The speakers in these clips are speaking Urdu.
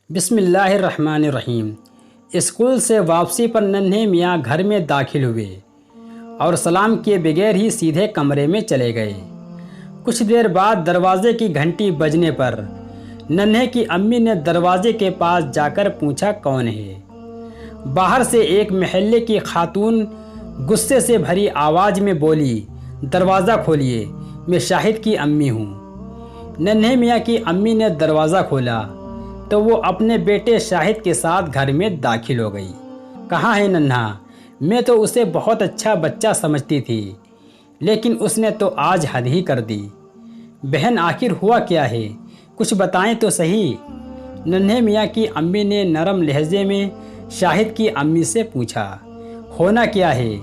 بسم اللہ الرحمن الرحیم۔ اسکول سے واپسی پر ننھے میاں گھر میں داخل ہوئے اور سلام کیے بغیر ہی سیدھے کمرے میں چلے گئے۔ کچھ دیر بعد دروازے کی گھنٹی بجنے پر ننھے کی امی نے دروازے کے پاس جا کر پوچھا کون ہے۔ باہر سے ایک محلے کی خاتون غصے سے بھری آواز میں بولی، دروازہ کھولیے، میں شاہد کی امی ہوں۔ ننھے میاں کی امی نے دروازہ کھولا تو وہ اپنے بیٹے شاہد کے ساتھ گھر میں داخل ہو گئی۔ کہاں ہے ننھا؟ میں تو اسے بہت اچھا بچہ سمجھتی تھی، لیکن اس نے تو آج حد ہی کر دی۔ بہن آخر ہوا کیا ہے؟ کچھ بتائیں تو صحیح۔ ننھے میاں کی امی نے نرم لہجے میں شاہد کی امی سے پوچھا۔ ہونا کیا ہے؟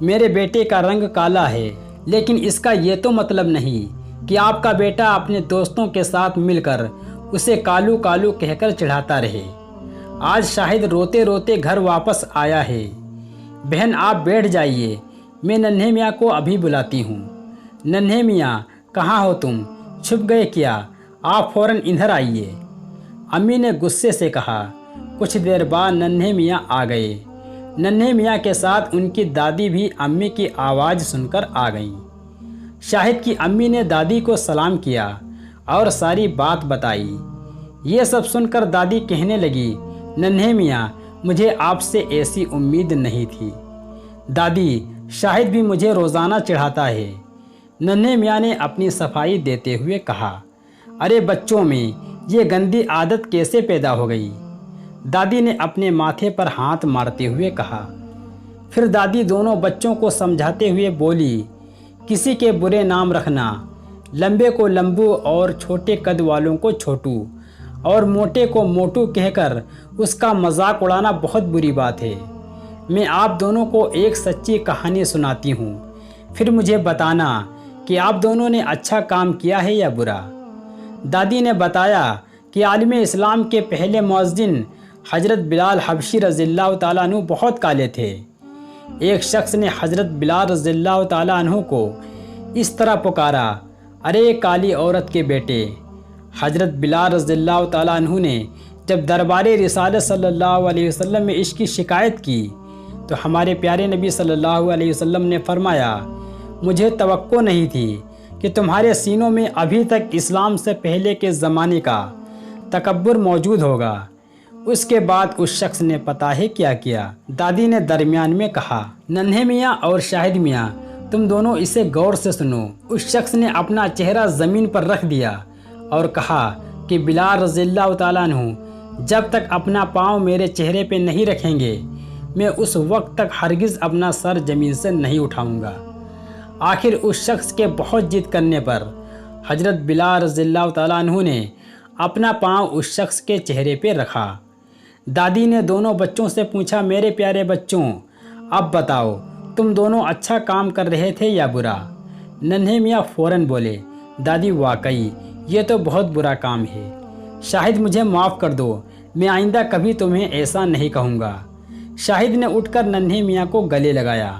میرے بیٹے کا رنگ کالا ہے، لیکن اس کا یہ تو مطلب نہیں کہ آپ کا بیٹا اپنے دوستوں کے ساتھ مل کر اسے کالو کالو کہہ کر چڑھاتا رہے۔ آج شاہد روتے روتے گھر واپس آیا ہے۔ بہن آپ بیٹھ جائیے، میں ننھے میاں کو ابھی بلاتی ہوں۔ ننھے میاں کہاں ہو تم؟ چھپ گئے کیا؟ آپ فوراً ادھر آئیے، امی نے غصے سے کہا۔ کچھ دیر بعد ننھے میاں آ گئے۔ ننھے میاں کے ساتھ ان کی دادی بھی امی کی آواز سن کر آ گئیں۔ شاہد کی امی نے دادی کو سلام کیا اور ساری بات بتائی۔ یہ سب سن کر دادی کہنے لگی، ننھے میاں مجھے آپ سے ایسی امید نہیں تھی۔ دادی، شاہد بھی مجھے روزانہ چڑھاتا ہے، ننھے میاں نے اپنی صفائی دیتے ہوئے کہا۔ ارے بچوں میں یہ گندی عادت کیسے پیدا ہو گئی؟ دادی نے اپنے ماتھے پر ہاتھ مارتے ہوئے کہا۔ پھر دادی دونوں بچوں کو سمجھاتے ہوئے بولی، کسی کے برے نام رکھنا، لمبے کو لمبو اور چھوٹے قد والوں کو چھوٹو اور موٹے کو موٹو کہہ کر اس کا مذاق اڑانا بہت بری بات ہے۔ میں آپ دونوں کو ایک سچی کہانی سناتی ہوں، پھر مجھے بتانا کہ آپ دونوں نے اچھا کام کیا ہے یا برا۔ دادی نے بتایا کہ عالم اسلام کے پہلے مؤذن حضرت بلال حبشی رضی اللہ تعالیٰ عنہ بہت کالے تھے۔ ایک شخص نے حضرت بلال رضی اللہ تعالیٰ عنہ کو اس طرح پکارا، ارے کالی عورت کے بیٹے۔ حضرت بلال رضی اللہ تعالیٰ عنہ نے جب دربار رسالت صلی اللہ علیہ وسلم میں عشق کی شکایت کی تو ہمارے پیارے نبی صلی اللہ علیہ وسلم نے فرمایا، مجھے توقع نہیں تھی کہ تمہارے سینوں میں ابھی تک اسلام سے پہلے کے زمانے کا تکبر موجود ہوگا۔ اس کے بعد اس شخص نے پتہ ہے کیا کیا؟ دادی نے درمیان میں کہا، ننھے میاں اور شاہد میاں تم دونوں اسے غور سے سنو۔ اس شخص نے اپنا چہرہ زمین پر رکھ دیا اور کہا کہ بلال رضی اللہ تعالیٰ عنہ جب تک اپنا پاؤں میرے چہرے پہ نہیں رکھیں گے، میں اس وقت تک ہرگز اپنا سر زمین سے نہیں اٹھاؤں گا۔ آخر اس شخص کے بہت ضد کرنے پر حضرت بلال رضی اللہ تعالیٰ عنہ نے اپنا پاؤں اس شخص کے چہرے پہ رکھا۔ دادی نے دونوں بچوں سے پوچھا، میرے پیارے بچوں، اب بتاؤ تم دونوں اچھا کام کر رہے تھے یا برا؟ ننھے میاں فوراً بولے، دادی واقعی یہ تو بہت برا کام ہے۔ شاہد مجھے معاف کر دو، میں آئندہ کبھی تمہیں ایسا نہیں کہوں گا۔ شاہد نے اٹھ کر ننھے میاں کو گلے لگایا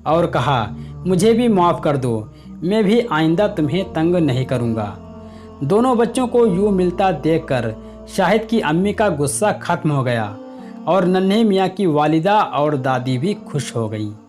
اور کہا، مجھے بھی معاف کر دو، میں بھی آئندہ تمہیں تنگ نہیں کروں گا۔ دونوں بچوں کو یوں ملتا دیکھ کر شاہد کی امی کا غصہ ختم ہو گیا اور ننھے میاں کی والدہ اور دادی بھی خوش ہو گئیں۔